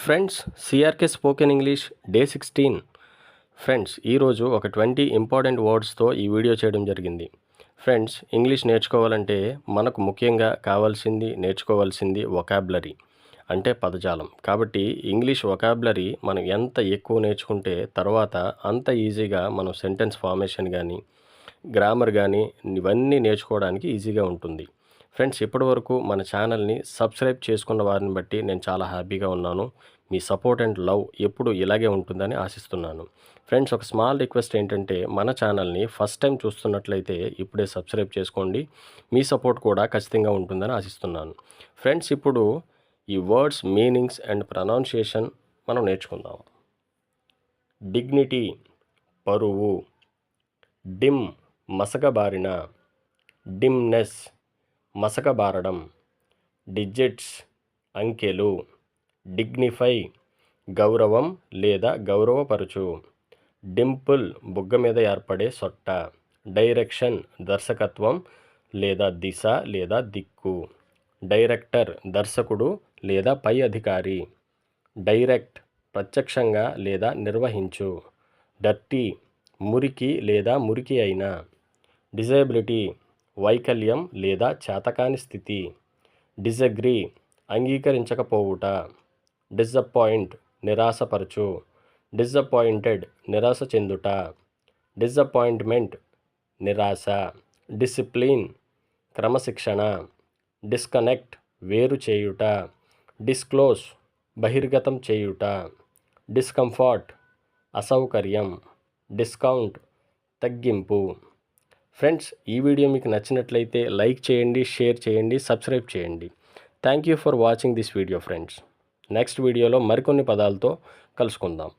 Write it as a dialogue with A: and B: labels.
A: Friends, CRK spoken English day 16. Friends, ఈరోజు ఒక 20 important వర్డ్స్తో ఈ వీడియో చేయడం జరిగింది. ఫ్రెండ్స్, ఇంగ్లీష్ నేర్చుకోవాలంటే మనకు ముఖ్యంగా నేర్చుకోవాల్సింది వొకాబులరీ అంటే పదజాలం. కాబట్టి ఇంగ్లీష్ వొకాబులరీ మనం ఎంత ఎక్కువ నేర్చుకుంటే తర్వాత అంత ఈజీగా మనం సెంటెన్స్ ఫార్మేషన్ కానీ గ్రామర్ కానీ ఇవన్నీ నేర్చుకోవడానికి ఈజీగా ఉంటుంది. ఫ్రెండ్స్, ఇప్పటివరకు మన ఛానల్ని సబ్స్క్రైబ్ చేసుకున్న వారిని బట్టి నేను చాలా హ్యాపీగా ఉన్నాను. మీ సపోర్ట్ అండ్ లవ్ ఎప్పుడు ఇలాగే ఉంటుందని ఆశిస్తున్నాను. ఫ్రెండ్స్, ఒక స్మాల్ రిక్వెస్ట్ ఏంటంటే మన ఛానల్ని ఫస్ట్ టైం చూస్తున్నట్లయితే ఇప్పుడే సబ్స్క్రైబ్ చేసుకోండి. మీ సపోర్ట్ కూడా ఖచ్చితంగా ఉంటుందని ఆశిస్తున్నాను. ఫ్రెండ్స్, ఇప్పుడు ఈ వర్డ్స్ మీనింగ్స్ అండ్ ప్రొనౌన్సియేషన్ మనం నేర్చుకుందాం. డిగ్నిటీ పరువు, డిమ్ మసకబారిన, డిమ్నెస్ మసకబారడం, డిజిట్స్ అంకెలు, డిగ్నిఫై గౌరవం లేదా గౌరవపరచు, డింపుల్ బుగ్గ మీద ఏర్పడే సొట్ట, డైరెక్షన్ దర్శకత్వం లేదా దిశ లేదా దిక్కు, డైరెక్టర్ దర్శకుడు లేదా పై అధికారి, డైరెక్ట్ ప్రత్యక్షంగా లేదా నిర్వహించు, డర్టీ మురికి లేదా మురికి అయిన, డిజేబిలిటీ వైకల్యం లేదా చేతకాని స్థితి, డిజగ్రీ అంగీకరించకపోవుట, డిసప్పాయింట్ నిరాశపరచు, డిసప్పాయింటెడ్ నిరాశ చెందుట, డిసప్పాయింట్మెంట్ నిరాశ, డిసిప్లిన్ క్రమశిక్షణ, డిస్కనెక్ట్ వేరు చేయుట, డిస్క్లోజ్ బహిర్గతం చేయుట, డిస్కంఫర్ట్ అసౌకర్యం, డిస్కౌంట్ తగ్గింపు. ఫ్రెండ్స్, ఈ వీడియో మీకు నచ్చినట్లయితే లైక్ చేయండి, షేర్ చేయండి, సబ్స్క్రైబ్ చేయండి. Thank you for watching this video friends. Next వీడియోలో మరికొన్ని పదాలతో కలుసుకుందాం.